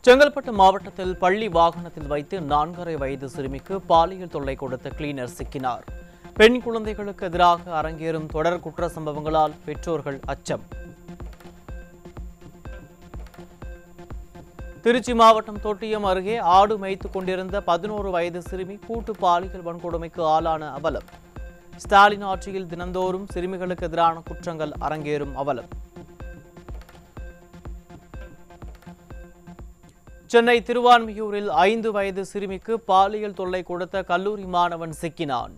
செங்கல்பட்டு மாவட்டத்தில் பள்ளி வாகனத்தில் வைத்து 4.5 வயது சிறுமிக்கு பாலியல் தொல்லை கொடுத்த கிளீனர் சிக்கினார். பெண் குழந்தைகளுக்கு எதிராக அரங்கேறும் தொடர் குற்ற சம்பவங்களால் பெற்றோர்கள் அச்சம். திருச்சி மாவட்டம் தொட்டியம் அருகே ஆடு மேய்த்துக் கொண்டிருந்த 11 வயது சிறுமி கூட்டு பாலியல் வன்கொடுமைக்கு ஆளான அவலம். ஸ்டாலின் ஆட்சியில் தினந்தோறும் சிறுமிகளுக்கு எதிரான குற்றங்கள் அரங்கேறும் அவலம். சென்னை திருவான்மியூரில் 5 வயது சிறுமிக்கு பாலியல் தொல்லை கொடுத்த கல்லூரி மாணவன் சிக்கினான்.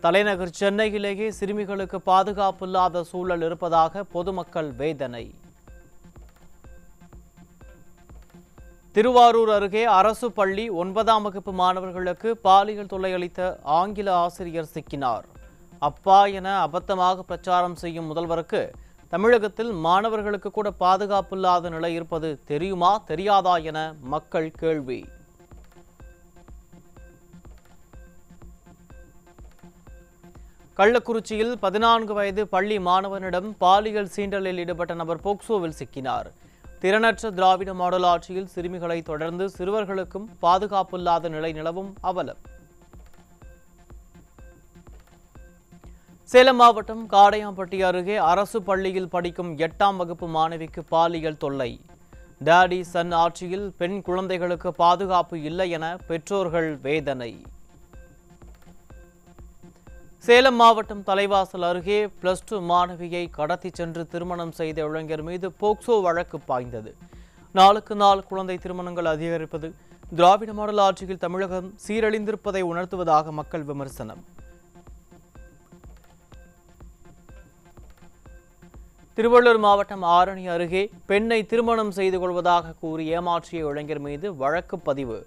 தலைநகர் சென்னையிலேயே சிறுமிகளுக்கு பாதுகாப்பு இல்லாத சூழல் இருப்பதாக பொதுமக்கள் வேதனை. திருவாரூர் அருகே அரசு பள்ளி 9ஆம் வகுப்பு மாணவர்களுக்கு பாலியல் தொல்லை அளித்த ஆங்கில ஆசிரியர் சிக்கினார். அப்பா என அபத்தமாக பிரச்சாரம் செய்யும் முதல்வருக்கு தமிழகத்தில் மாணவர்களுக்கு கூட பாதுகாப்பு இல்லாத நிலை இருப்பது தெரியுமா தெரியாதா என மக்கள் கேள்வி. கள்ளக்குறிச்சியில் 14 வயது பள்ளி மாணவனிடம் பாலியல் சீண்டலில் ஈடுபட்ட நபர் போக்சோவில் சிக்கினார். திறனற்ற திராவிட மாடல் ஆட்சியில் சிறுமிகளை தொடர்ந்து சிறுவர்களுக்கும் பாதுகாப்பு இல்லாத நிலை நிலவும் அவலம். சேலம் மாவட்டம் காடையாம்பட்டி அருகே அரசு பள்ளியில் படிக்கும் 8ஆம் வகுப்பு மாணவிக்கு பாலியல் தொல்லை. டாடி சன் ஆட்சியில் பெண் குழந்தைகளுக்கு பாதுகாப்பு இல்லை என பெற்றோர்கள் வேதனை. சேலம் மாவட்டம் தலைவாசல் அருகே +2 மாணவியை கடத்தி சென்று திருமணம் செய்த இளைஞர் மீது போக்சோ வழக்கு பாய்ந்தது. நாளுக்கு நாள் குழந்தை திருமணங்கள் அதிகரிப்பது திராவிட மாடல் ஆட்சியில் தமிழகம் சீரழிந்திருப்பதை உணர்த்துவதாக மக்கள் விமர்சனம். திருவள்ளூர் மாவட்டம் ஆரணி அருகே பெண்ணை திருமணம் செய்து கொள்வதாக கூறி ஏமாற்றிய இளைஞர் மீது வழக்கு பதிவு.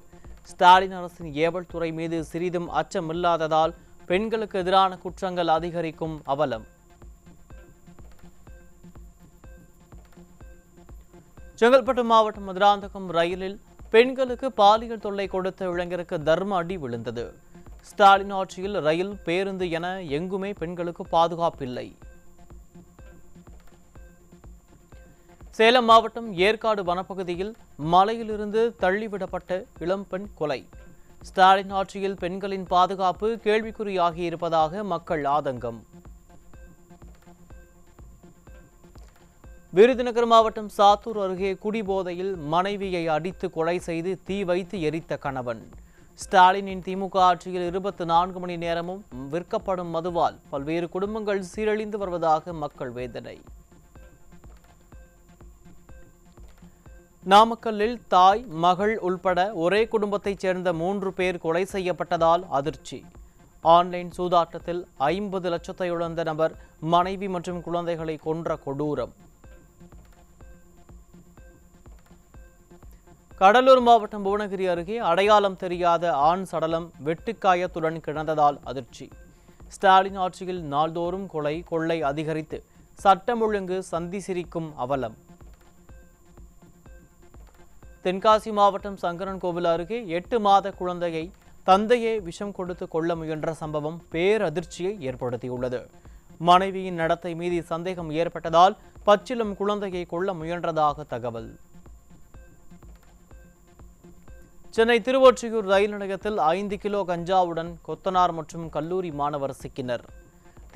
ஸ்டாலின் அரசின் ஏவல் துறை மீது சிறிதும் அச்சமில்லாததால் பெண்களுக்கு எதிரான குற்றங்கள் அதிகரிக்கும் அவலம். செங்கல்பட்டு மாவட்டம் மதுராந்தகம் ரயிலில் பெண்களுக்கு பாலியல் தொல்லை கொடுத்த இளைஞருக்கு தர்ம அடி விழுந்தது. ஸ்டாலின் ஆட்சியில் ரயில், பேருந்து என எங்குமே பெண்களுக்கு பாதுகாப்பில்லை. சேலம் மாவட்டம் ஏற்காடு வனப்பகுதியில் மலையிலிருந்து தள்ளிவிடப்பட்ட இளம்பெண் கொலை. ஸ்டாலின் ஆட்சியில் பெண்களின் பாதுகாப்பு கேள்விக்குறியாகி இருப்பதாக மக்கள் ஆதங்கம். விருதுநகர் மாவட்டம் சாத்தூர் அருகே குடிபோதையில் மனைவியை அடித்து கொலை செய்து தீ வைத்து எரித்த கணவன். ஸ்டாலினின் திமுக ஆட்சியில் 24 மணி நேரமும் விற்கப்படும் மதுவால் பல்வேறு குடும்பங்கள் சீரழிந்து வருவதாக மக்கள் வேதனை. நாமக்கல்லில் தாய், மகள் உள்பட ஒரே குடும்பத்தைச் சேர்ந்த 3 பேர் கொலை செய்யப்பட்டதால் அதிர்ச்சி. ஆன்லைன் சூதாட்டத்தில் 50 லட்சத்தை இழந்த நபர் மனைவி மற்றும் குழந்தைகளை கொன்ற கொடூரம். கடலூர் மாவட்டம் புவனகிரி அருகே அடையாளம் தெரியாத ஆண் சடலம் வெட்டுக்காயத்துடன் கிடந்ததால் அதிர்ச்சி. ஸ்டாலின் ஆட்சியில் நாள்தோறும் கொலை, கொள்ளை அதிகரித்து சட்டம் ஒழுங்கு சந்தி சிரிக்கும் அவலம். தென்காசி மாவட்டம் சங்கரன் கோவில் அருகே 8 மாத குழந்தையை தந்தையே விஷம் கொடுத்து கொல்ல முயன்ற சம்பவம் பேரதிர்ச்சியை ஏற்படுத்தியுள்ளது. மனைவியின் நடத்தை மீது சந்தேகம் ஏற்பட்டதால் பச்சிளம் குழந்தையை கொல்ல முயன்றதாக தகவல். சென்னை திருவொற்றியூர் ரயில் நிலையத்தில் 5 கிலோ கஞ்சாவுடன் கொத்தனார் மற்றும் கல்லூரி மாணவர் சிக்கினர்.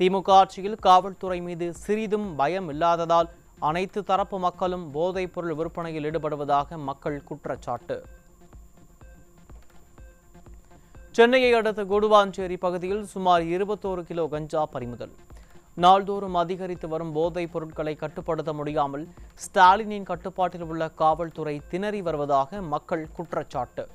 திமுக ஆட்சியில் காவல்துறை மீது சிறிதும் பயம் இல்லாததால் அனைத்து தரப்பு மக்களும் போதைப் பொருள் விற்பனையில் ஈடுபடுவதாக மக்கள் குற்றச்சாட்டு. சென்னையை அடுத்த கொடுவாஞ்சேரி பகுதியில் சுமார் 21 கிலோ கஞ்சா பறிமுதல். நாள்தோறும் அதிகரித்து வரும் போதைப் பொருட்களை கட்டுப்படுத்த முடியாமல் ஸ்டாலினின் கட்டுப்பாட்டில் உள்ள காவல்துறை திணறி வருவதாக மக்கள் குற்றச்சாட்டு.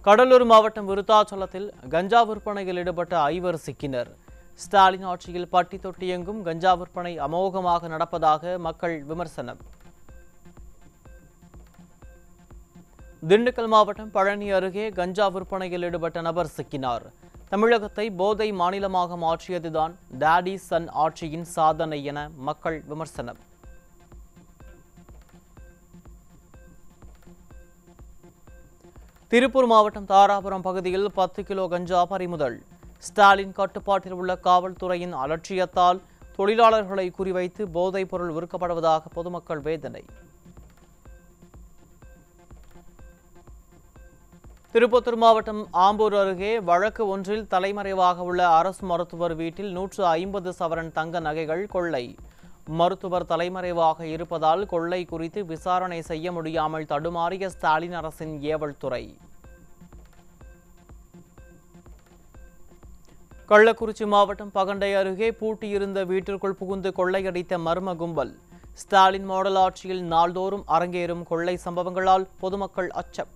கடலூர் மாவட்டம் விருத்தாச்சலத்தில் கஞ்சா விற்பனையில் ஈடுபட்ட 5 சிக்கினர். ஸ்டாலின் ஆட்சியில் பட்டி தொட்டி எங்கும் கஞ்சா விற்பனை அமோகமாக நடப்பதாக மக்கள் விமர்சனம். திண்டுக்கல் மாவட்டம் பழனி அருகே கஞ்சா விற்பனையில் ஈடுபட்ட நபர் சிக்கினார். தமிழகத்தை போதை மாநிலமாக மாற்றியதுதான் டாடி சன் ஆட்சியின் சாதனை என மக்கள் விமர்சனம். திருப்பூர் மாவட்டம் தாராபுரம் பகுதியில் 10 கிலோ கஞ்சா பறிமுதல். ஸ்டாலின் கட்டுப்பாட்டில் உள்ள காவல்துறையின் அலட்சியத்தால் தொழிலாளர்களை குறிவைத்து போதைப் பொருள் விற்கப்படுவதாக பொதுமக்கள் வேதனை. திருப்பத்தூர் மாவட்டம் ஆம்பூர் அருகே வழக்கு ஒன்றில் தலைமறைவாக உள்ள அரசு மருத்துவர் வீட்டில் 150 சவரன் தங்க நகைகள் கொள்ளை. மருத்துவர் தலைமறைவாக இருப்பதால் கொள்ளை குறித்து விசாரணை செய்ய முடியாமல் தடுமாறிய ஸ்டாலின் அரசின் ஏவல் துறை. கள்ளக்குறிச்சி மாவட்டம் பகண்டை அருகே பூட்டியிருந்த வீட்டிற்குள் புகுந்து கொள்ளையடித்த மர்ம கும்பல். ஸ்டாலின் மாடல் ஆட்சியில் நாள்தோறும் அரங்கேறும் கொள்ளை சம்பவங்களால் பொதுமக்கள் அச்சம்.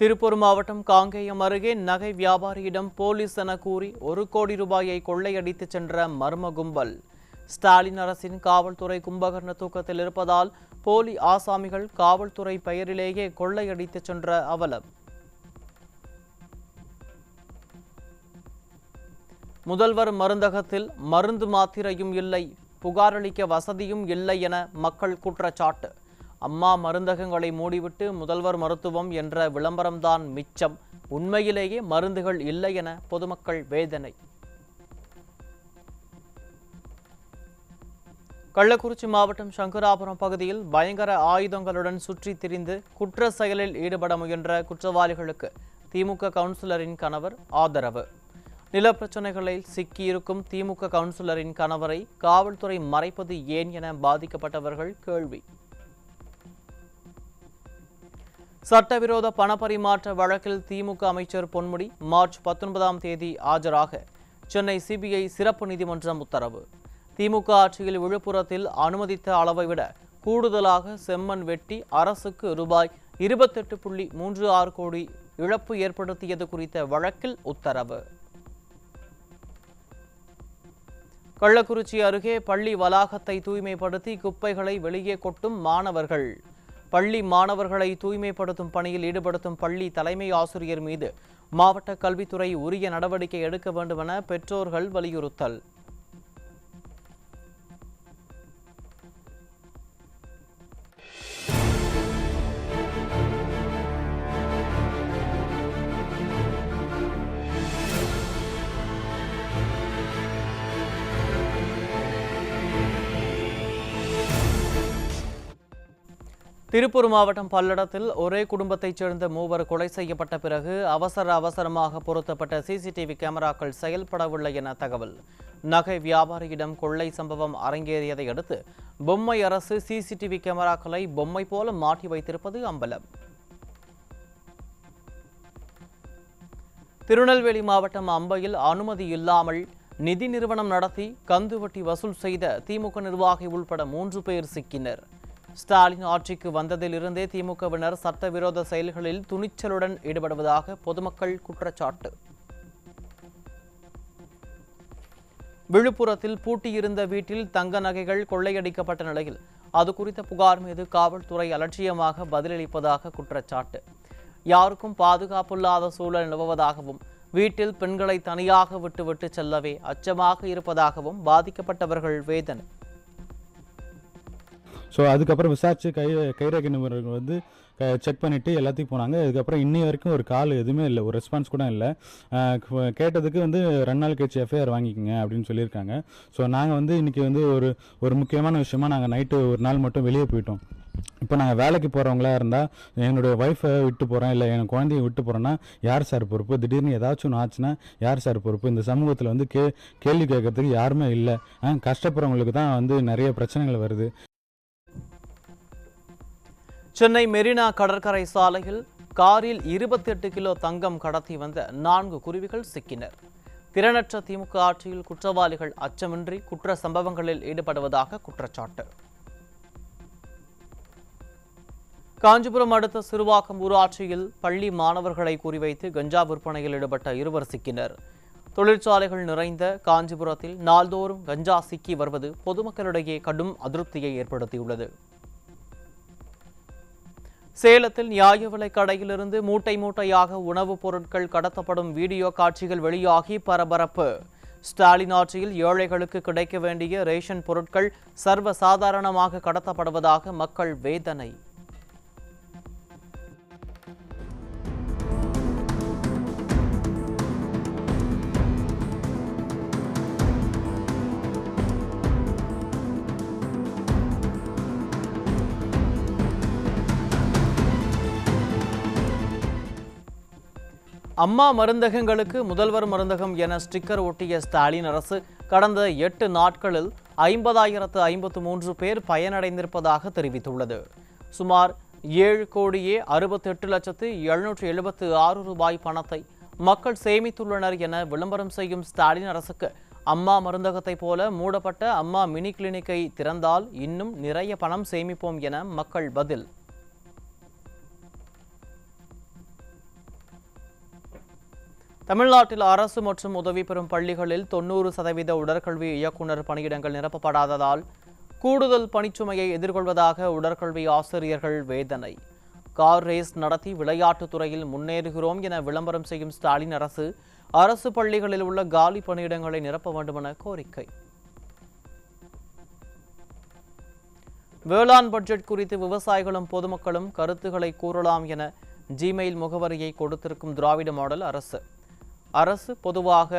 திருப்பூர் மாவட்டம் காங்கேயம் அருகே நகை வியாபாரியிடம் போலீஸ் என கூறி 1 கோடி ரூபாயை கொள்ளையடித்து சென்ற மர்ம கும்பல். ஸ்டாலின் அரசின் காவல்துறை கும்பகர்ண தூக்கத்தில் இருப்பதால் போலி ஆசாமிகள் காவல்துறை பெயரிலேயே கொள்ளையடித்து சென்ற அவலம். முதல்வர் மருந்தகத்தில் மருந்து மாத்திரையும் இல்லை, புகாரளிக்க வசதியும் இல்லை என மக்கள் குற்றச்சாட்டு. அம்மா மருந்தகங்களை மூடிவிட்டு முதல்வர் மருத்துவம் என்ற விளம்பரம்தான் மிச்சம், உண்மையிலேயே மருந்துகள் இல்லை என பொதுமக்கள் வேதனை. கள்ளக்குறிச்சி மாவட்டம் சங்கராபுரம் பகுதியில் பயங்கர ஆயுதங்களுடன் சுற்றித் திரிந்து குற்ற செயலில் ஈடுபட முயன்ற குற்றவாளிகளுக்கு திமுக கவுன்சிலரின் கணவர் ஆதரவு. நிலப்பிரச்சனைகளில் சிக்கியிருக்கும் திமுக கவுன்சிலரின் கணவரை காவல்துறை மறைப்பது ஏன் என பாதிக்கப்பட்டவர்கள் கேள்வி. சட்டவிரோத பணப்பரிமாற்ற வழக்கில் திமுக அமைச்சர் பொன்முடி மார்ச் 19ஆம் தேதி ஆஜராக சென்னை சிபிஐ சிறப்பு நீதிமன்றம் உத்தரவு. திமுக ஆட்சியில் விழுப்புரத்தில் அனுமதித்த அளவை விட கூடுதலாக செம்மண் வெட்டி அரசுக்கு ரூபாய் 28.36 கோடி இழப்பு ஏற்படுத்தியது குறித்த வழக்கில் உத்தரவு. கள்ளக்குறிச்சி அருகே பள்ளி வளாகத்தை தூய்மைப்படுத்தி குப்பைகளை வெளியே கொட்டும் மாணவர்கள். பள்ளி மாணவர்களை தூய்மைப்படுத்தும் பணியில் ஈடுபடுத்தும் பள்ளி தலைமை ஆசிரியர் மீது மாவட்ட கல்வித்துறை உரிய நடவடிக்கை எடுக்க வேண்டும் என பெற்றோர்கள் வலியுறுத்தல். திருப்பூர் மாவட்டம் பல்லடத்தில் ஒரே குடும்பத்தைச் சேர்ந்த 3 கொலை செய்யப்பட்ட பிறகு அவசரமாக பொருத்தப்பட்ட சிசிடிவி கேமராக்கள் செயல்படவில்லை என தகவல். நகை வியாபாரியிடம் கொள்ளை சம்பவம் அரங்கேறியதை அடுத்து பொம்மை அரசு சிசிடிவி கேமராக்களை பொம்மை போல மாட்டி வைத்திருப்பது அம்பலம். திருநெல்வேலி மாவட்டம் அம்பையில் அனுமதி இல்லாமல் நிதி நிறுவனம் நடத்தி கந்துவட்டி வசூல் செய்த திமுக நிர்வாகி உள்பட 3 பேர் சிக்கினர். ஸ்டாலின் ஆட்சிக்கு வந்ததிலிருந்தே திமுகவினர் சட்டவிரோத செயல்களில் துணிச்சலுடன் ஈடுபடுவதாக பொதுமக்கள் குற்றச்சாட்டு. விழுப்புரத்தில் பூட்டியிருந்த வீட்டில் தங்க நகைகள் கொள்ளையடிக்கப்பட்ட நிலையில் அது குறித்த புகார் மீது காவல்துறை அலட்சியமாக பதிலளிப்பதாக குற்றச்சாட்டு. யாருக்கும் பாதுகாப்பில்லாத சூழல் நிலவுவதாகவும் வீட்டில் பெண்களை தனியாக விட்டுவிட்டு செல்லவே அச்சமாக இருப்பதாகவும் பாதிக்கப்பட்டவர்கள் வேதனை. ஸோ அதுக்கப்புறம் விசாரித்து கைரேகை நிபுணர்கள் வந்து செக் பண்ணிவிட்டு எல்லாத்தையும் போனாங்க. அதுக்கப்புறம் இன்னி வரைக்கும் ஒரு கால் எதுவுமே இல்லை, ஒரு ரெஸ்பான்ஸ் கூட இல்லை. கேட்டதுக்கு வந்து 2 நாள் கழிச்சு எஃப்ஐஆர் வாங்கிக்கோங்க அப்படின்னு சொல்லியிருக்காங்க. ஸோ நாங்கள் வந்து இன்றைக்கி வந்து ஒரு முக்கியமான விஷயமா நாங்கள் நைட்டு ஒரு நாள் மட்டும் வெளியே போயிட்டோம். இப்போ நாங்கள் வேலைக்கு போகிறவங்களா இருந்தால் என்னுடைய ஒய்ஃபை விட்டு போகிறேன், இல்லை என் குழந்தைய விட்டு போகிறேன்னா யார் சார் பொறுப்பு? திடீர்னு ஏதாச்சும் ஒன்று ஆச்சுன்னா யார் சார் பொறுப்பு? இந்த சமூகத்தில் வந்து கேள்வி கேட்கறதுக்கு யாருமே இல்லை. கஷ்டப்படுறவங்களுக்கு தான் வந்து நிறைய பிரச்சனைகள் வருது. சென்னை மெரினா கடற்கரை சாலையில் காரில் 28 கிலோ தங்கம் கடத்தி வந்த 4 குருவிகள் சிக்கினர். திறனற்ற திமுக ஆட்சியில் குற்றவாளிகள் அச்சமின்றி குற்ற சம்பவங்களில் ஈடுபடுவதாக குற்றச்சாட்டு. காஞ்சிபுரம் அடுத்த சிறுவாக்கம் ஊராட்சியில் பள்ளி மாணவர்களை குறிவைத்து கஞ்சா விற்பனையில் ஈடுபட்ட 2 சிக்கினர். தொழிற்சாலைகள் நிறைந்த காஞ்சிபுரத்தில் நாள்தோறும் கஞ்சா சிக்கி வருவது பொதுமக்களிடையே கடும் அதிருப்தியை ஏற்படுத்தியுள்ளது. சேலத்தில் நியாய விலை கடையிலிருந்து மூட்டையாக உணவுப் பொருட்கள் கடத்தப்படும் வீடியோ காட்சிகள் வெளியாகி பரபரப்பு. ஸ்டாலின் ஆட்சியில் ஏழைகளுக்கு கிடைக்க வேண்டிய ரேஷன் பொருட்கள் சர்வசாதாரணமாக கடத்தப்படுவதாக மக்கள் வேதனை. அம்மா மருந்தகங்களுக்கு முதல்வர் மருந்தகம் என ஸ்டிக்கர் ஒட்டிய ஸ்டாலின் அரசு கடந்த 8 நாட்களில் 50,053 பேர் பயனடைந்திருப்பதாக தெரிவித்துள்ளது. சுமார் 7,68,776 ரூபாய் பணத்தை மக்கள் சேமித்துள்ளனர் என விளம்பரம் செய்யும் ஸ்டாலின் அரசுக்கு அம்மா மருந்தகத்தை போல மூடப்பட்ட அம்மா மினி கிளினிக்கை திறந்தால் இன்னும் நிறைய பணம் சேமிப்போம் என மக்கள் பதில். தமிழ்நாட்டில் அரசு மற்றும் உதவி பெறும் பள்ளிகளில் 90% உடற்கல்வி இயக்குநர் பணியிடங்கள் நிரப்பப்படாததால் கூடுதல் பணிச்சுமையை எதிர்கொள்வதாக உடற்கல்வி ஆசிரியர்கள் வேதனை. கார் ரேஸ் நடத்தி விளையாட்டுத் துறையில் முன்னேறுகிறோம் என விளம்பரம் செய்யும் ஸ்டாலின் அரசு பள்ளிகளில் உள்ள காலி பணியிடங்களை நிரப்ப வேண்டும் என கோரிக்கை. வேளாண் பட்ஜெட் குறித்து விவசாயிகளும் பொதுமக்களும் கருத்துக்களை கூறலாம் என ஜிமெயில் முகவரியை கொடுத்திருக்கும் திராவிட மாடல் அரசு பொதுவாக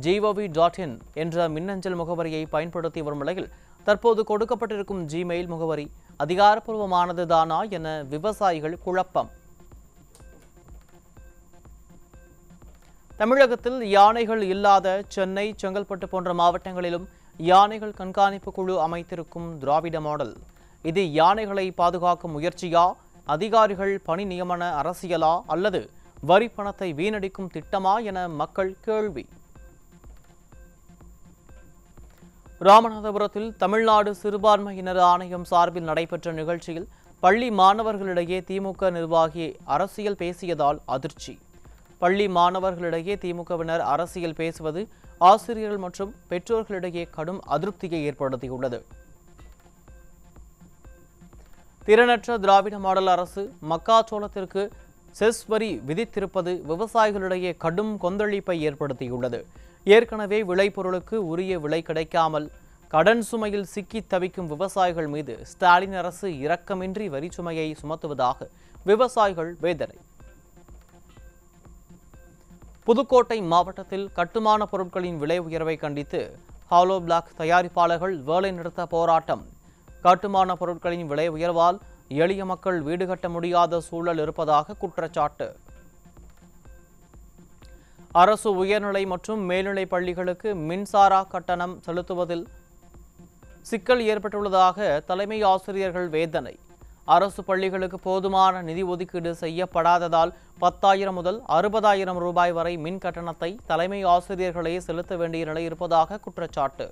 gov.in என்ற மின்னஞ்சல் முகவரியை பயன்படுத்தி வரும் நிலையில் தற்போது கொடுக்கப்பட்டிருக்கும் ஜிமெயில் முகவரி அதிகாரப்பூர்வமானதுதானா என விவசாயிகள் குழப்பம். தமிழகத்தில் யானைகள் இல்லாத சென்னை, செங்கல்பட்டு போன்ற மாவட்டங்களிலும் யானைகள் கண்காணிப்பு குழு அமைத்திருக்கும் திராவிட மாடல் இது யானைகளை பாதுகாக்கும் முயற்சியா, அதிகாரிகள் பணி நியமன அரசியலா அல்லது வரி பணத்தை வீணடிக்கும் திட்டமா என மக்கள் கேள்வி. ராமநாதபுரத்தில் தமிழ்நாடு சிறுபான்மையினர் ஆணையம் சார்பில் நடைபெற்ற நிகழ்ச்சியில் பள்ளி மாணவர்களிடையே திமுக நிர்வாகி அரசியல் பேசியதால் அதிர்ச்சி. பள்ளி மாணவர்களிடையே திமுகவினர் அரசியல் பேசுவது ஆசிரியர்கள் மற்றும் பெற்றோர்களிடையே கடும் அதிருப்தியை ஏற்படுத்தியுள்ளது. திறனற்ற திராவிட மாடல் அரசு மக்காச்சோளத்திற்கு செஸ் வரி விதித்திருப்பது விவசாயிகளிடையே கடும் கொந்தளிப்பை ஏற்படுத்தியுள்ளது. ஏற்கனவே விளைபொருளுக்கு உரிய விலை கிடைக்காமல் கடன் சுமையில் சிக்கி தவிக்கும் விவசாயிகள் மீது ஸ்டாலின் அரசு இரக்கமின்றி வரி சுமையை சுமத்துவதாக விவசாயிகள் வேதனை. புதுக்கோட்டை மாவட்டத்தில் கட்டுமான பொருட்களின் விலை உயர்வை கண்டித்து ஹாலோ பிளாக் தயாரிப்பாளர்கள் வேலைநிறுத்த போராட்டம். கட்டுமான பொருட்களின் விலை உயர்வால் எளிய மக்கள் வீடு கட்ட முடியாத சூழல் இருப்பதாக குற்றச்சாட்டு. அரசு உயர்நிலை மற்றும் மேல்நிலை பள்ளிகளுக்கு மின்சார கட்டணம் செலுத்துவதில் சிக்கல் ஏற்பட்டுள்ளதாக தலைமை ஆசிரியர்கள் வேதனை. அரசு பள்ளிகளுக்கு போதுமான நிதி ஒதுக்கீடு செய்யப்படாததால் 10,000 முதல் 60,000 ரூபாய் வரை மின் கட்டணத்தை தலைமை ஆசிரியர்களே செலுத்த வேண்டிய நிலை இருப்பதாக குற்றச்சாட்டு.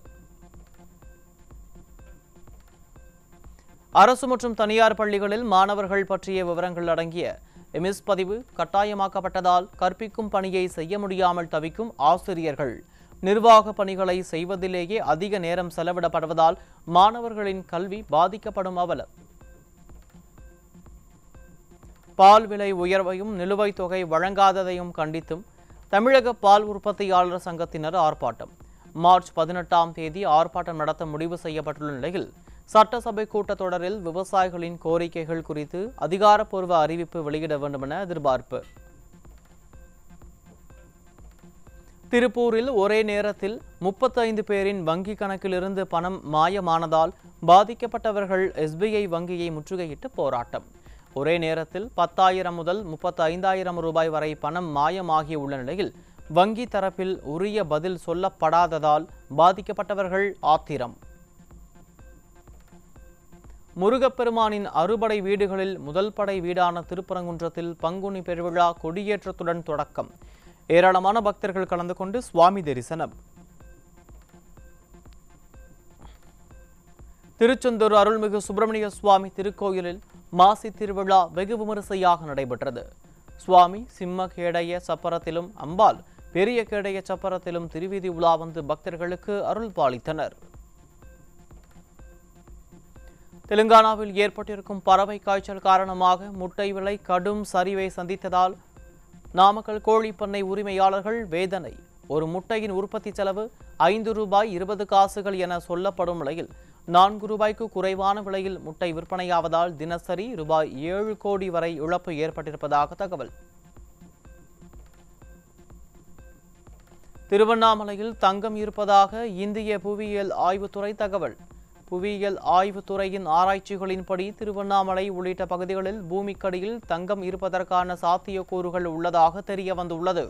அரசு மற்றும் தனியார் பள்ளிகளில் மாணவர்கள் பற்றிய விவரங்கள் அடங்கிய எம்எஸ் பதிவு கட்டாயமாக்கப்பட்டதால் கற்பிக்கும் பணியை செய்ய முடியாமல் தவிக்கும் ஆசிரியர்கள். நிர்வாக பணிகளை செய்வதிலேயே அதிக நேரம் செலவிடப்படுவதால் மாணவர்களின் கல்வி பாதிக்கப்படும் அவலம். பால் விலை உயர்வையும் நிலுவைத் தொகை வழங்காததையும் கண்டித்தும் தமிழக பால் உற்பத்தியாளர் சங்கத்தினர் ஆர்ப்பாட்டம். மார்ச் 18ஆம் தேதி ஆர்ப்பாட்டம் நடத்த முடிவு செய்யப்பட்டுள்ள நிலையில் சட்டசபை கூட்டத்தொடரில் விவசாயிகளின் கோரிக்கைகள் குறித்து அதிகாரப்பூர்வ அறிவிப்பு வெளியிட வேண்டும் என எதிர்பார்ப்பு. திருப்பூரில் ஒரே நேரத்தில் 35 பேரின் வங்கி கணக்கிலிருந்து பணம் மாயமானதால் பாதிக்கப்பட்டவர்கள் எஸ்பிஐ வங்கியை முற்றுகையிட்டு போராட்டம். ஒரே நேரத்தில் 10,000 முதல் 35,000 ரூபாய் வரை பணம் மாயமாகியுள்ள நிலையில் வங்கி தரப்பில் உரிய பதில் சொல்லப்படாததால் பாதிக்கப்பட்டவர்கள் ஆத்திரம். முருகப்பெருமானின் அறுபடை வீடுகளில் முதல் படை வீடான திருப்பரங்குன்றத்தில் பங்குனி பெருவிழா கொடியேற்றத்துடன் தொடக்கம். ஏராளமான பக்தர்கள் கலந்து கொண்டு சுவாமி தரிசனம். திருச்செந்தூர் அருள்மிகு சுப்பிரமணிய சுவாமி திருக்கோயிலில் மாசி திருவிழா வெகு விமரிசையாக நடைபெற்றது. சுவாமி சிம்ம கேடைய சப்பரத்திலும் அம்பாள் பெரிய கேடைய சப்பரத்திலும் திருவீதி உலா வந்து பக்தர்களுக்கு அருள் பாலித்தனர். தெலுங்கானாவில் ஏற்பட்டிருக்கும் பறவை காய்ச்சல் காரணமாக முட்டை விலை கடும் சரிவை சந்தித்ததால் நாமக்கல் கோழிப்பண்ணை உரிமையாளர்கள் வேதனை. ஒரு முட்டையின் உற்பத்தி செலவு 5 ரூபாய் 20 காசுகள் என சொல்லப்படும் நிலையில் 4 ரூபாய்க்கு குறைவான விலையில் முட்டை விற்பனையாவதால் தினசரி ரூபாய் 7 கோடி வரை இழப்பு ஏற்பட்டிருப்பதாக தகவல். திருவண்ணாமலையில் தங்கம் இருப்பதாக இந்திய புவியியல் ஆய்வுத்துறை தகவல். புவியியல் ஆய்வுத்துறையின் ஆராய்ச்சிகளின்படி திருவண்ணாமலை உள்ளிட்ட பகுதிகளில் பூமிக்கடியில் தங்கம் இருப்பதற்கான சாத்தியக்கூறுகள் உள்ளதாக தெரிய வந்துள்ளது.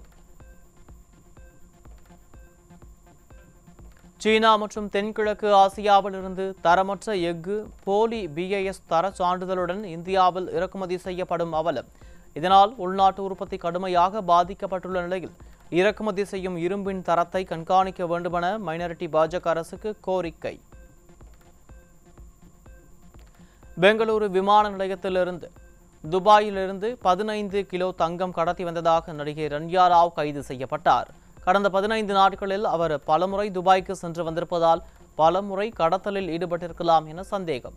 சீனா மற்றும் தென்கிழக்கு ஆசியாவிலிருந்து தரமற்ற எஃகு போலி BIS தர சான்றிதழுடன் இந்தியாவில் இறக்குமதி செய்யப்படும் அவலம். இதனால் உள்நாட்டு உற்பத்தி கடுமையாக பாதிக்கப்பட்டுள்ள நிலையில் இறக்குமதி செய்யும் இரும்பின் தரத்தை கண்காணிக்க வேண்டுமென மைனாரிட்டி பாஜக அரசுக்கு கோரிக்கை. பெங்களூரு விமான நிலையத்திலிருந்து துபாயிலிருந்து 15 கிலோ தங்கம் கடத்தி வந்ததாக நடிகை ரன்யா ராவ் கைது செய்யப்பட்டார். கடந்த 15 நாட்களில் அவர் பலமுறை துபாய்க்கு சென்று வந்திருப்பதால் பலமுறை கடத்தலில் ஈடுபட்டிருக்கலாம் என சந்தேகம்.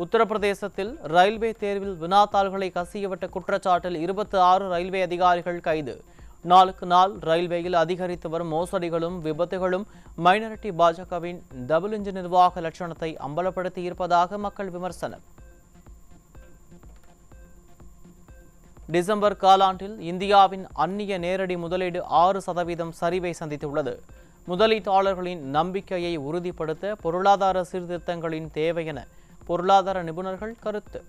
உத்தரப்பிரதேசத்தில் ரயில்வே தேர்வில் வினாத்தாள்களை கசியவிட்ட குற்றச்சாட்டில் 26 ரயில்வே அதிகாரிகள் கைது. நாளுக்கு நாள் ரயில்வேயில் அதிகரித்து வரும் மோசடிகளும் விபத்துகளும் மைனாரிட்டி பாஜகவின் டபுள் இன்ஜின் நிர்வாக லட்சணத்தை அம்பலப்படுத்தி இருப்பதாக மக்கள் விமர்சனம். டிசம்பர் காலாண்டில் இந்தியாவின் அந்நிய நேரடி முதலீடு 6% சரிவை சந்தித்துள்ளது. முதலீட்டாளர்களின் நம்பிக்கையை உறுதிப்படுத்த பொருளாதார சீர்திருத்தங்களின் தேவை என பொருளாதார நிபுணர்கள் கருத்து.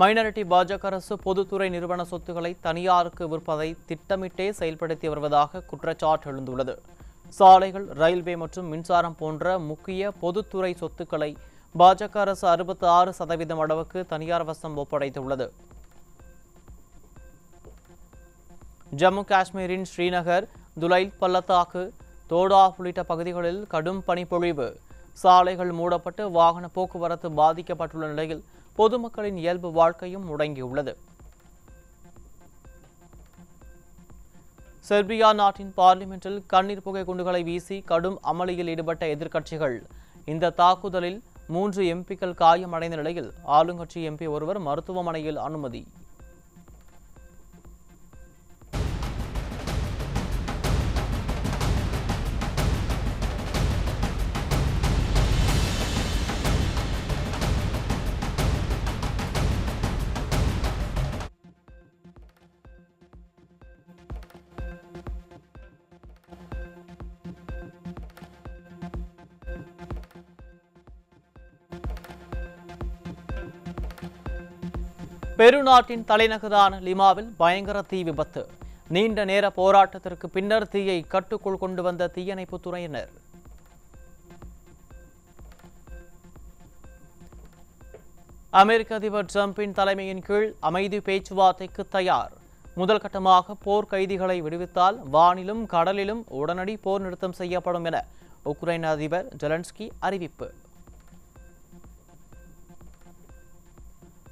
மைனாரிட்டி பாஜக அரசு பொதுத்துறை நிறுவன சொத்துக்களை தனியாருக்கு விற்பதை திட்டமிட்டே செயல்படுத்தி வருவதாக குற்றச்சாட்டு எழுந்துள்ளது. சாலைகள், ரயில்வே மற்றும் மின்சாரம் போன்ற முக்கிய பொதுத்துறை சொத்துக்களை பாஜக அரசு 66% அளவுக்கு தனியார் வசம் ஒப்படைத்துள்ளது. ஜம்மு காஷ்மீரின் ஸ்ரீநகர், துலைல் பள்ளத்தாக்கு, தோடா உள்ளிட்ட பகுதிகளில் கடும் பனிப்பொழிவு. சாலைகள் மூடப்பட்டு வாகன போக்குவரத்து பாதிக்கப்பட்டுள்ள நிலையில் பொதுமக்களின் இயல்பு வாழ்க்கையும் முடங்கியுள்ளது. செர்பியா நாட்டின் பார்லிமெண்டில் கண்ணீர் புகை குண்டுகளை வீசி கடும் அமளியில் ஈடுபட்ட எதிர்க்கட்சிகள். இந்த தாக்குதலில் 3 எம்பிக்கள் காயமடைந்த நிலையில் ஆளுங்கட்சி MP ஒருவர் மருத்துவமனையில் அனுமதி. பெருநாட்டின் தலைநகரான லிமாவில் பயங்கர தீ விபத்து. நீண்ட நேர போராட்டத்திற்கு பின்னர் தீயை கட்டுக்குள் கொண்டு வந்த தீயணைப்புத் துறையினர். அமெரிக்க அதிபர் டிரம்பின் தலைமையின் கீழ் அமைதி பேச்சுவார்த்தைக்கு தயார். முதல் கட்டமாக போர் கைதிகளை விடுவித்தால் வானிலும் கடலிலும் உடனடி போர் நிறுத்தம் செய்யப்படும் என உக்ரைன் அதிபர் ஜெலன்ஸ்கி அறிவிப்பு.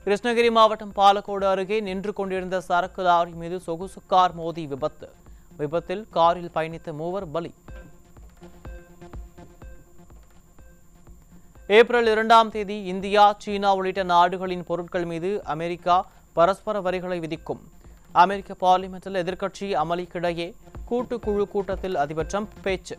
கிருஷ்ணகிரி மாவட்டம் பாலக்கோடு அருகே நின்று கொண்டிருந்த சரக்கு லாரி மீது சொகுசு கார் மோதி விபத்து. விபத்தில் காரில் பயணித்த 3 பலி. ஏப்ரல் 2ஆம் தேதி இந்தியா, சீனா உள்ளிட்ட நாடுகளின் பொருட்கள் மீது அமெரிக்கா பரஸ்பர வரிகளை விதிக்கும். அமெரிக்க பார்லிமெண்டில் எதிர்க்கட்சி அமளிக்கிடையே கூட்டுக்குழு கூட்டத்தில் அதிபர் டிரம்ப் பேச்சு.